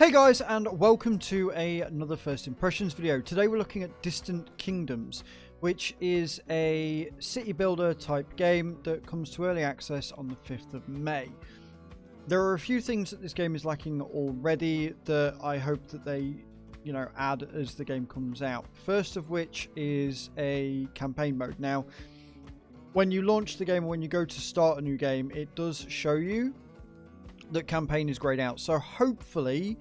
Hey guys, and welcome to another First Impressions video. Today we're looking at Distant Kingdoms, which is a city builder type game that comes to early access on the 5th of May. There are a few things that this game is lacking already that I hope that they, add as the game comes out. First of which is a campaign mode. Now, when you launch the game, or when you go to start a new game, it does show you that campaign is grayed out, so hopefully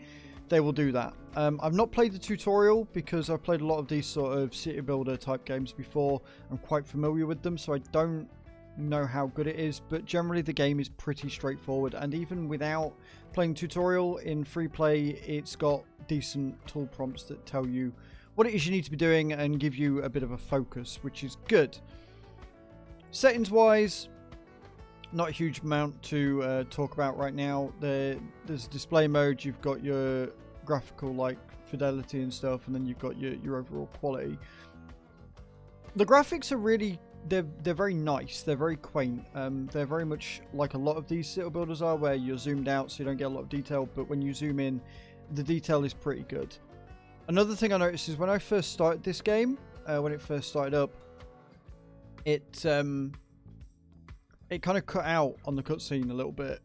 they will do that. I've not played the tutorial because I've played a lot of these sort of city builder type games before. I'm quite familiar with them, so I don't know how good it is, but generally the game is pretty straightforward, and even without playing tutorial in free play, it's got decent tool prompts that tell you what it is you need to be doing and give you a bit of a focus, which is good. Settings wise, not a huge amount to talk about right now. There's display mode, you've got your graphical like fidelity and stuff, and then you've got your overall quality. The graphics are really, they're very nice, they're very quaint. They're very much like a lot of these city builders are, where you're zoomed out so you don't get a lot of detail, but when you zoom in, the detail is pretty good. Another thing I noticed is when I first started this game, when it first started up, it kind of cut out on the cutscene a little bit,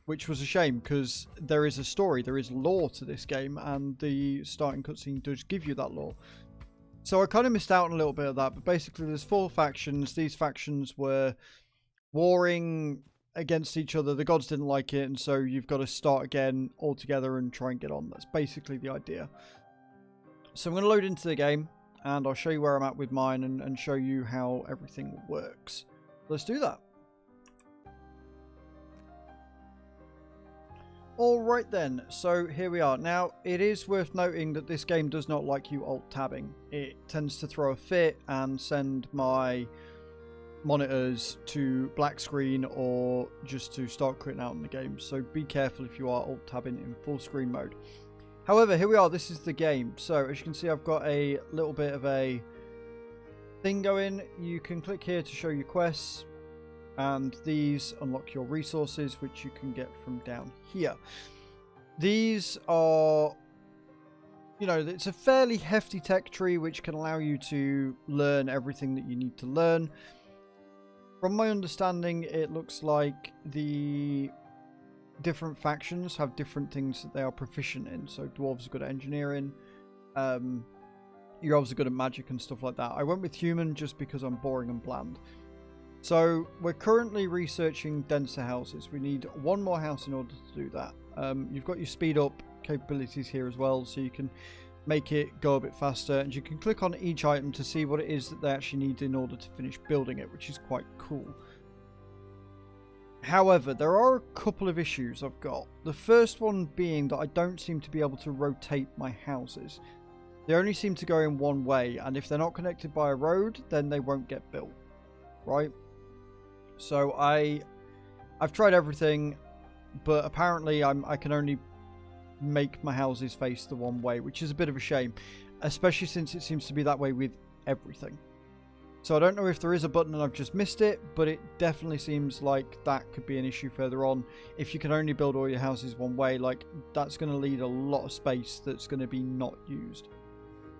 which was a shame because there is a story, there is lore to this game, and the starting cutscene does give you that lore. So I kind of missed out on a little bit of that, but basically there's 4 factions. These factions were warring against each other. The gods didn't like it, and so you've got to start again all together and try and get on. That's basically the idea. So I'm going to load into the game, and I'll show you where I'm at with mine and show you how everything works. Let's do that. Alright then, so here we are. Now, it is worth noting that this game does not like you alt-tabbing. It tends to throw a fit and send my monitors to black screen or just to start cutting out in the game. So be careful if you are alt-tabbing in full screen mode. However, here we are, this is the game. So as you can see, I've got a little bit of a thing going. You can click here to show your quests, and these unlock your resources, which you can get from down here. These are, it's a fairly hefty tech tree which can allow you to learn everything that you need to learn. From my understanding, it looks like the different factions have different things that they are proficient in. So dwarves are good at engineering, elves are good at magic and stuff like that. I went with human just because I'm boring and bland. So we're currently researching denser houses. We need 1 more house in order to do that. You've got your speed up capabilities here as well, so you can make it go a bit faster, and you can click on each item to see what it is that they actually need in order to finish building it, which is quite cool. However, there are a couple of issues I've got. The first one being that I don't seem to be able to rotate my houses. They only seem to go in one way, and if they're not connected by a road, then they won't get built, right? So I've tried everything, but apparently I can only make my houses face the one way, which is a bit of a shame, especially since it seems to be that way with everything. So I don't know if there is a button and I've just missed it, but it definitely seems like that could be an issue further on. If you can only build all your houses one way, like, that's going to leave a lot of space that's going to be not used.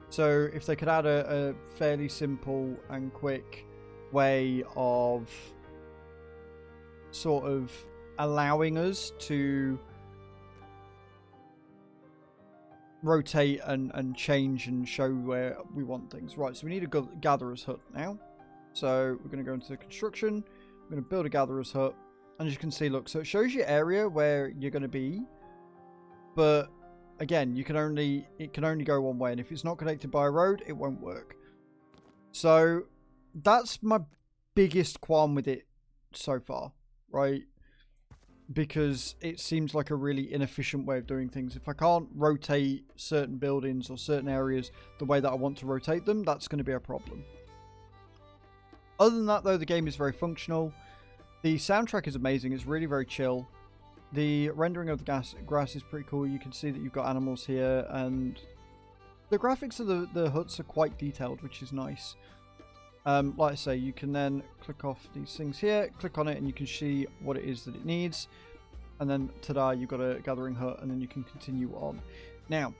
So if they could add a fairly simple and quick way of sort of allowing us to rotate and change and show where we want things. Right, so we need a gatherer's hut now. So we're going to go into the construction. We're going to build a gatherer's hut. And as you can see, look, so it shows your area where you're going to be. But again, it can only go one way. And if it's not connected by a road, it won't work. So that's my biggest qualm with it so far. Right, because it seems like a really inefficient way of doing things. If I can't rotate certain buildings or certain areas the way that I want to rotate them, that's going to be a problem. Other than that, though, the game is very functional. The soundtrack is amazing. It's really very chill. The rendering of the grass is pretty cool. You can see that you've got animals here, and the graphics of the huts are quite detailed, which is nice. Like I say, you can then click off these things here, click on it, and you can see what it is that it needs. and then ta-da, you've got a gathering hut, and then you can continue on. Now,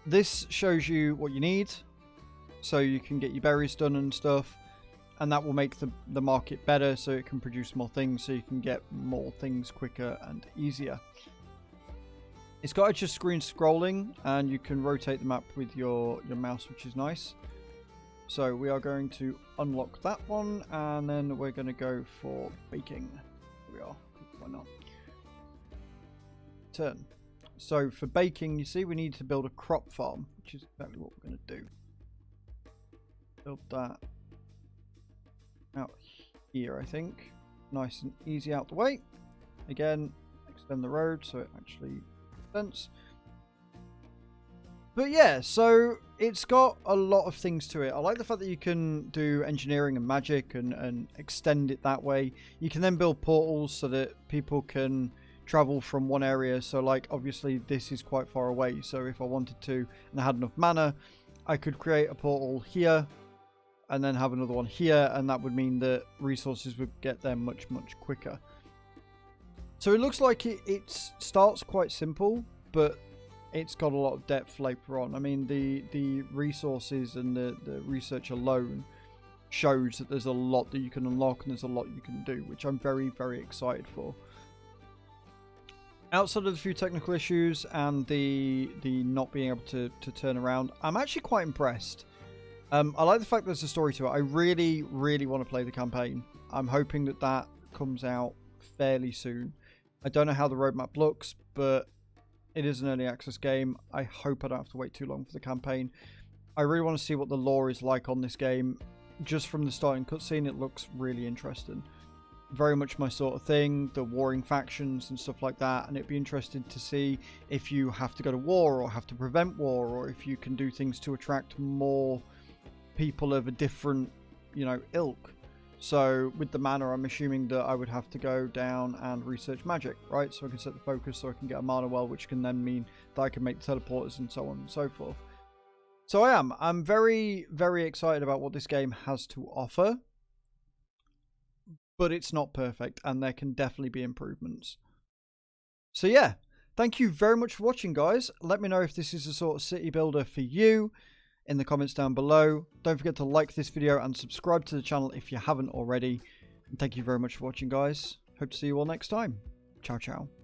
this shows you what you need, so you can get your berries done and stuff, and that will make the market better, so it can produce more things, so you can get more things quicker and easier. It's got just screen scrolling, and you can rotate the map with your mouse, which is nice. So we are going to unlock that one, and then we're going to go for baking. Here we are. Why not? Turn. So for baking, you see, we need to build a crop farm, which is exactly what we're going to do. Build that out here, I think. Nice and easy out the way. Again, extend the road so it actually makes sense. But yeah, so it's got a lot of things to it. I like the fact that you can do engineering and magic and extend it that way. You can then build portals so that people can travel from one area. So like, obviously this is quite far away. So if I wanted to, and I had enough mana, I could create a portal here and then have another one here. And that would mean that resources would get there much, much quicker. So it looks like it starts quite simple, but it's got a lot of depth later on. I mean, the resources and the research alone shows that there's a lot that you can unlock and there's a lot you can do, which I'm very, very excited for. Outside of the few technical issues and the not being able to turn around, I'm actually quite impressed. I like the fact there's a story to it. I really, really want to play the campaign. I'm hoping that that comes out fairly soon. I don't know how the roadmap looks, but it is an early access game. I hope I don't have to wait too long for the campaign. I really want to see what the lore is like on this game. Just from the starting cutscene, it looks really interesting. Very much my sort of thing, the warring factions and stuff like that. And it'd be interesting to see if you have to go to war or have to prevent war, or if you can do things to attract more people of a different, you know, ilk. So with the mana, I'm assuming that I would have to go down and research magic, right? So I can set the focus so I can get a mana well, which can then mean that I can make teleporters and so on and so forth. So I'm very, very excited about what this game has to offer, but it's not perfect and there can definitely be improvements. So yeah, thank you very much for watching, guys. Let me know if this is a sort of city builder for you in the comments down below. Don't forget to like this video and subscribe to the channel if you haven't already. And thank you very much for watching, guys. Hope to see you all next time. Ciao, ciao.